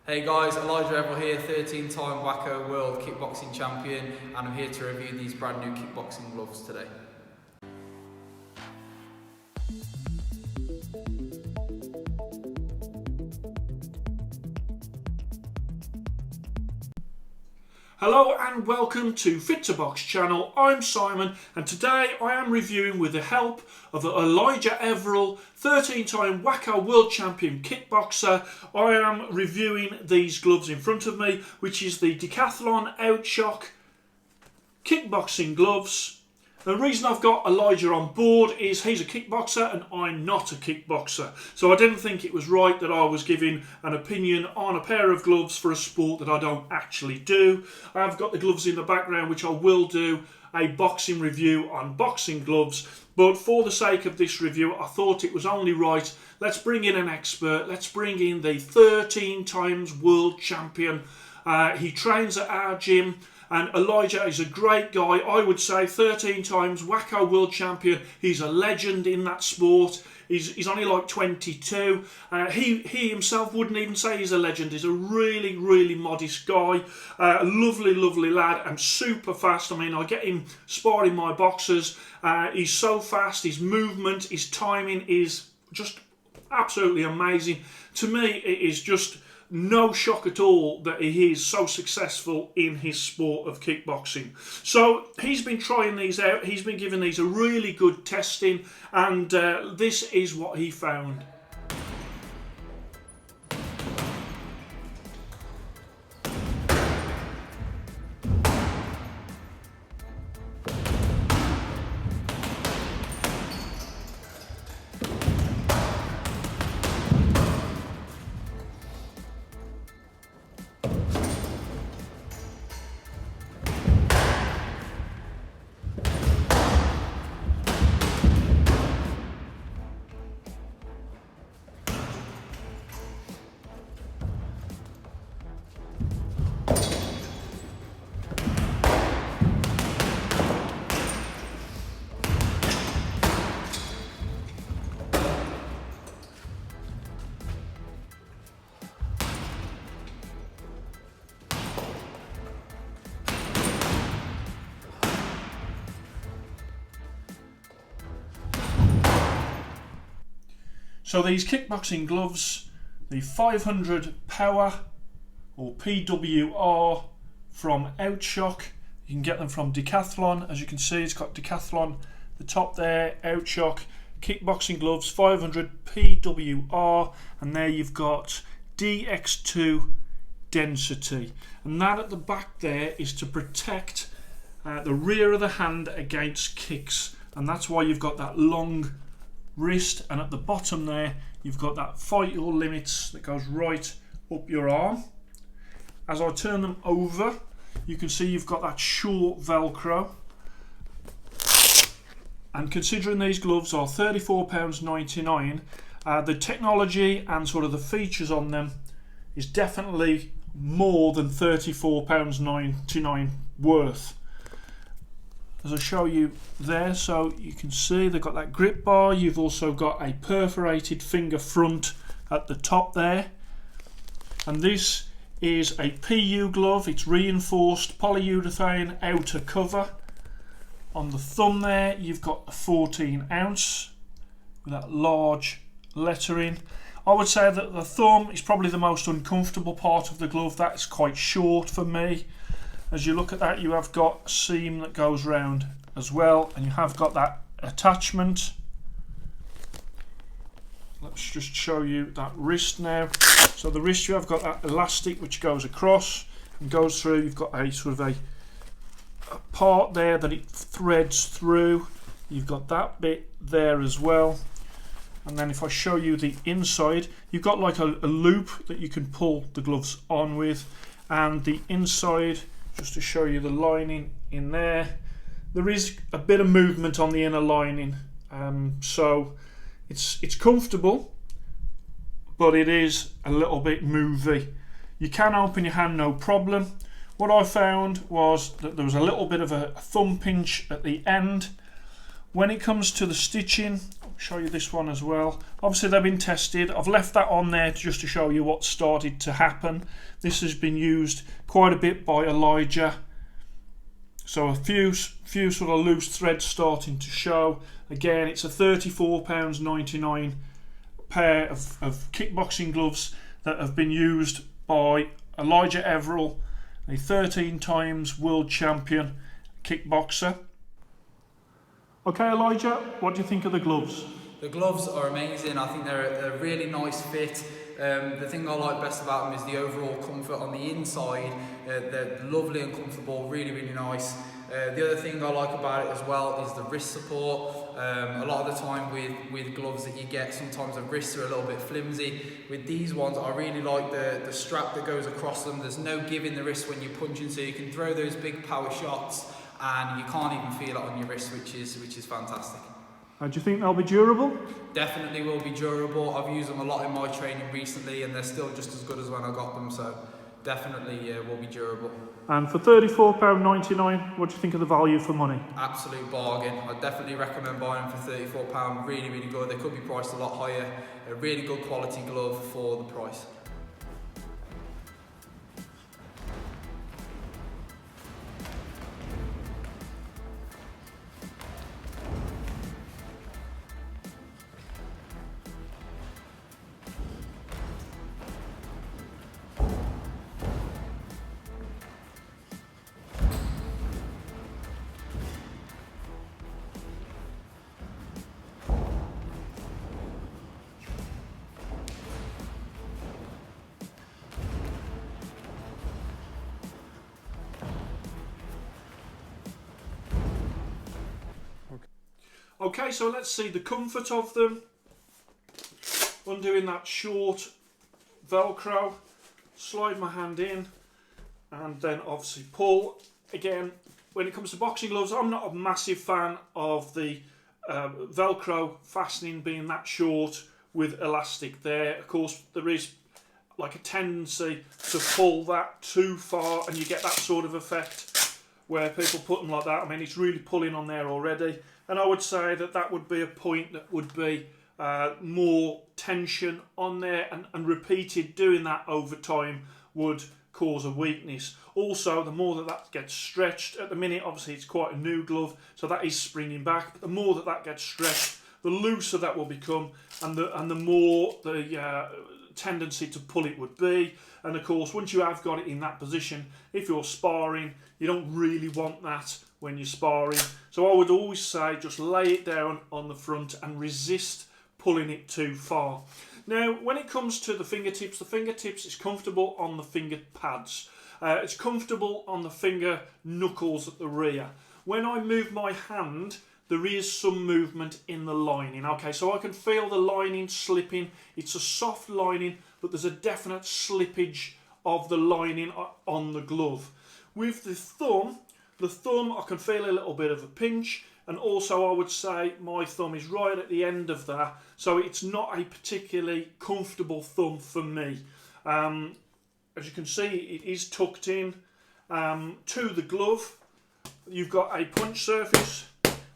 Hey guys, Elijah Everill here, 13-time Wacko World Kickboxing Champion, and I'm here to review these brand new kickboxing gloves today. Hello and welcome to Fit to Box channel. I'm Simon and today I am reviewing, with the help of Elijah Everill, 13-time Wacko World Champion kickboxer, I am reviewing these gloves in front of me, which is the Decathlon Outshock kickboxing gloves. The reason I've got Elijah on board is he's a kickboxer and I'm not a kickboxer. So I didn't think it was right that I was giving an opinion on a pair of gloves for a sport that I don't actually do. I've got the gloves in the background, which I will do a boxing review on boxing gloves. But for the sake of this review, I thought it was only right. Let's bring in an expert. Let's bring in the 13 times world champion. He trains at our gym. And Elijah is a great guy. I would say 13 times Wacko World Champion. He's a legend in that sport. He's only like 22. He himself wouldn't even say he's a legend. He's a really, really modest guy. A lovely, lovely lad and super fast. I mean, I get him sparring my boxers. He's so fast. His movement, his timing is just absolutely amazing. To me, it is just no shock at all that he is so successful in his sport of kickboxing. So he's been trying these out, he's been giving these a really good testing, and this is what he found. So these kickboxing gloves, the 500 power or PWR from Outshock, you can get them from Decathlon. As you can see, it's got Decathlon, the top there, Outshock, kickboxing gloves, 500 PWR, and there you've got DX2 density. And that at the back there is to protect the rear of the hand against kicks. And that's why you've got that long wrist, and at the bottom there you've got that fight your limits that goes right up your arm. As I turn them over, you can see you've got that short velcro, and considering these gloves are £34.99, the technology and sort of the features on them is definitely more than £34.99 worth. As I show you there, so you can see they've got that grip bar. You've also got a perforated finger front at the top there, and this is a PU glove. It's reinforced polyurethane outer cover. On the thumb there you've got a 14 ounce with that large lettering. I would say that the thumb is probably the most uncomfortable part of the glove. That's quite short for me. As you look at that, you have got a seam that goes round as well, and you have got that attachment. Let's just show you that wrist now. So the wrist, you have got that elastic which goes across and goes through. You've got a sort of a part there that it threads through. You've got that bit there as well. And then if I show you the inside, you've got like a loop that you can pull the gloves on with, and the inside, just to show you the lining in there, there is a bit of movement on the inner lining, so it's comfortable, but it is a little bit movy. You can open your hand no problem. What I found was that there was a little bit of a thumb pinch at the end. When it comes to the stitching, I'll show you this one as well. Obviously they've been tested. I've left that on there just to show you what started to happen. This has been used quite a bit by Elijah. So a few sort of loose threads starting to show. Again, it's a £34.99 pair of kickboxing gloves that have been used by Elijah Everill, a 13 times world champion kickboxer. Okay, Elijah, what do you think of the gloves? The gloves are amazing. I think they're a really nice fit. The thing I like best about them is the overall comfort on the inside. They're lovely and comfortable, really nice. The other thing I like about it as well is the wrist support. A lot of the time with gloves that you get, sometimes the wrists are a little bit flimsy. With these ones, I really like the strap that goes across them. There's no give in the wrist when you're punching, so you can throw those big power shots and you can't even feel it on your wrist, which is fantastic. Do you think they'll be durable? Definitely will be durable. I've used them a lot in my training recently and they're still just as good as when I got them, so definitely will be durable. And for £34.99, what do you think of the value for money? Absolute bargain. I definitely recommend buying them for £34. Really good. They could be priced a lot higher. A really good quality glove for the price. Okay, so let's see the comfort of them. Undoing that short Velcro, slide my hand in, and then obviously pull. Again, when it comes to boxing gloves, I'm not a massive fan of the Velcro fastening being that short with elastic there. Of course, there is like a tendency to pull that too far and you get that sort of effect where people put them like that. I mean, it's really pulling on there already. And I would say that would be a point that would be more tension on there, and repeated doing that over time would cause a weakness. Also, the more that gets stretched, at the minute obviously it's quite a new glove, so that is springing back, but the more that gets stretched, the looser that will become, and the more the tendency to pull it would be. And of course, once you have got it in that position, if you're sparring, you don't really want that when you're sparring. So I would always say just lay it down on the front and resist pulling it too far. Now, when it comes to the fingertips is comfortable on the finger pads. It's comfortable on the finger knuckles at the rear. When I move my hand, there is some movement in the lining. Okay, so I can feel the lining slipping. It's a soft lining, but there's a definite slippage of the lining on the glove. With the thumb I can feel a little bit of a pinch, and also I would say my thumb is right at the end of that, so it's not a particularly comfortable thumb for me. As you can see, it is tucked in to the glove. You've got a punch surface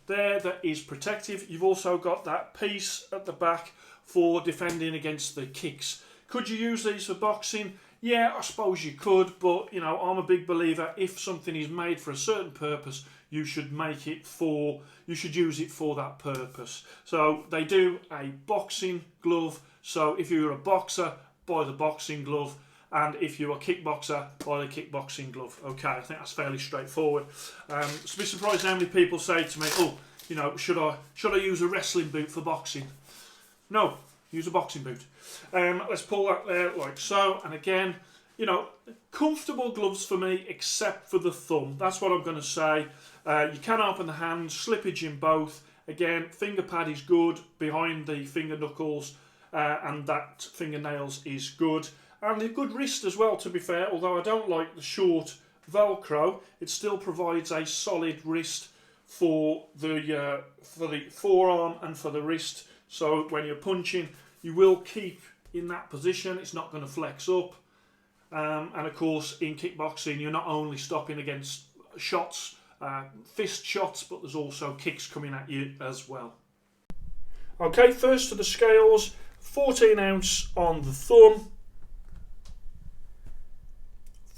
there that is protective. You've also got that piece at the back for defending against the kicks. Could you use these for boxing? Yeah, I suppose you could, but you know, I'm a big believer if something is made for a certain purpose, you should use it for that purpose. So they do a boxing glove, so if you're a boxer, buy the boxing glove, and if you're a kickboxer, buy the kickboxing glove. Okay, I think that's fairly straightforward. It's a bit surprised how many people say to me, oh, you know, should I use a wrestling boot for boxing? No, use a boxing boot. Let's pull that there like so, and again, you know, comfortable gloves for me except for the thumb. That's what I'm going to say. You can open the hand, slippage in both. Again, finger pad is good behind the finger knuckles, and that fingernails is good. And a good wrist as well, to be fair, although I don't like the short Velcro, it still provides a solid wrist for the forearm and for the wrist. So when you're punching, you will keep in that position, it's not going to flex up. And of course, in kickboxing, you're not only stopping against shots, fist shots, but there's also kicks coming at you as well. Okay, first to the scales, 14 ounce on the thumb,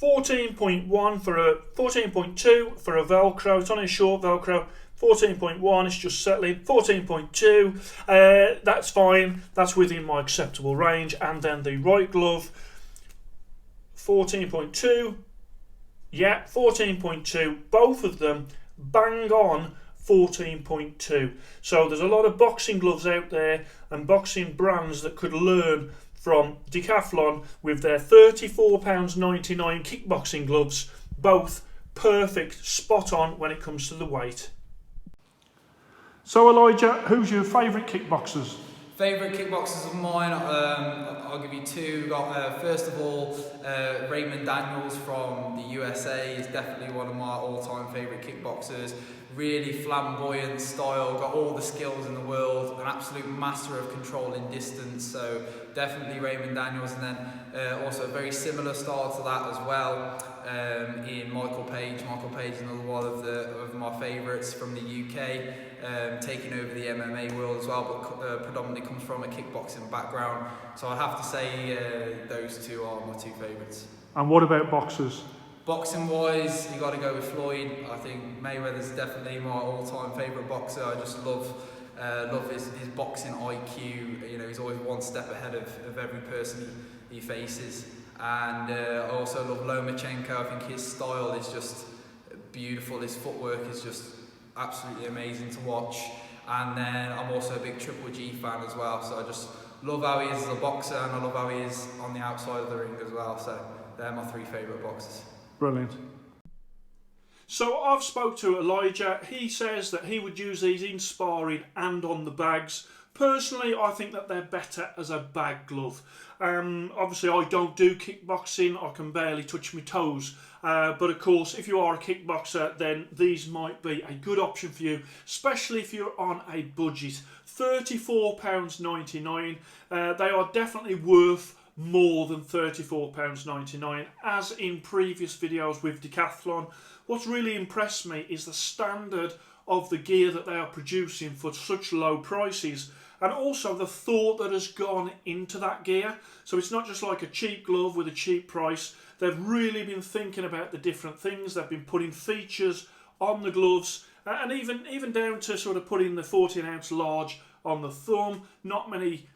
14.1 for a 14.2 for a Velcro. It's on a short Velcro. 14.1 is just settling. 14.2, that's fine. That's within my acceptable range. And then the right glove, 14.2. Yeah, 14.2. Both of them bang on 14.2. So there's a lot of boxing gloves out there and boxing brands that could learn from Decathlon with their £34.99 kickboxing gloves, both perfect, spot on when it comes to the weight. So Elijah, who's your favourite kickboxers? Favourite kickboxers of mine, I'll give you two. We've got, first of all, Raymond Daniels from the USA is definitely one of my all-time favourite kickboxers. Really flamboyant style, got all the skills in the world, an absolute master of controlling distance, so definitely Raymond Daniels. And then also a very similar style to that as well in Michael Page. Michael Page is another one of my favourites from the UK, taking over the MMA world as well, but predominantly comes from a kickboxing background. So I'd have to say those two are my two favourites. And what about boxers? Boxing wise, you got to go with Floyd. I think Mayweather's definitely my all-time favourite boxer. I just love his boxing IQ. You know, he's always one step ahead of every person he faces. And I also love Lomachenko. I think his style is just beautiful. His footwork is just absolutely amazing to watch. And then I'm also a big Triple G fan as well. So I just love how he is as a boxer, and I love how he is on the outside of the ring as well. So they're my three favourite boxers. Brilliant. So I've spoke to Elijah. He says that he would use these in sparring and on the bags. Personally, I think that they're better as a bag glove. Obviously, I don't do kickboxing. I can barely touch my toes. But of course, if you are a kickboxer, then these might be a good option for you, especially if you're on a budget. £34.99. They are definitely worth more than £34.99. As in previous videos with Decathlon, what's really impressed me is the standard of the gear that they are producing for such low prices, and also the thought that has gone into that gear. So it's not just like a cheap glove with a cheap price. They've really been thinking about the different things. They've been putting features on the gloves, and even down to sort of putting the 14 ounce large on the thumb. Not many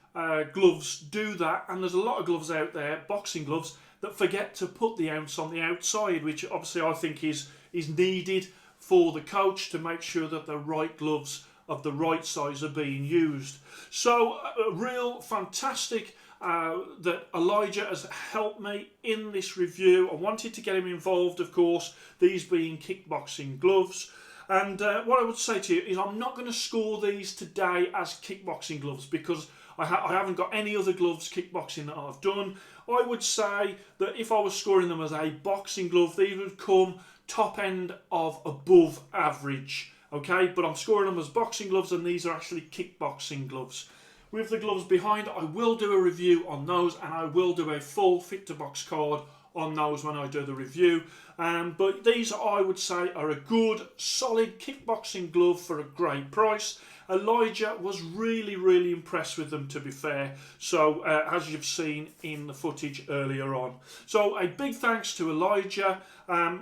gloves do that, and there's a lot of gloves out there, boxing gloves, that forget to put the ounce on the outside, which obviously I think is needed for the coach to make sure that the right gloves of the right size are being used. So real fantastic that Elijah has helped me in this review. I wanted to get him involved, of course, these being kickboxing gloves. And what I would say to you is I'm not going to score these today as kickboxing gloves because I haven't got any other gloves kickboxing that I've done. I would say that if I was scoring them as a boxing glove, these would come top end of above average. Okay, but I'm scoring them as boxing gloves, and these are actually kickboxing gloves. With the gloves behind, I will do a review on those, and I will do a full fit to box card on those when I do the review. But these, I would say, are a good, solid kickboxing glove for a great price. Elijah was really impressed with them, to be fair, so as you've seen in the footage earlier on. So a big thanks to Elijah.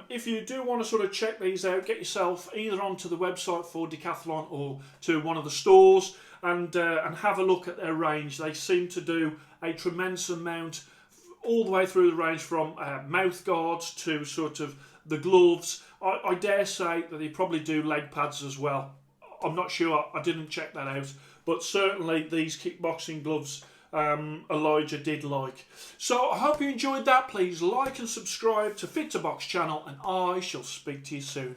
If you do want to sort of check these out, get yourself either onto the website for Decathlon or to one of the stores and have a look at their range. They seem to do a tremendous amount all the way through the range, from mouth guards to sort of the gloves. I dare say that they probably do leg pads as well. I'm not sure, I didn't check that out, but certainly these kickboxing gloves Elijah did like. So I hope you enjoyed that. Please like and subscribe to Fit to Box channel, and I shall speak to you soon.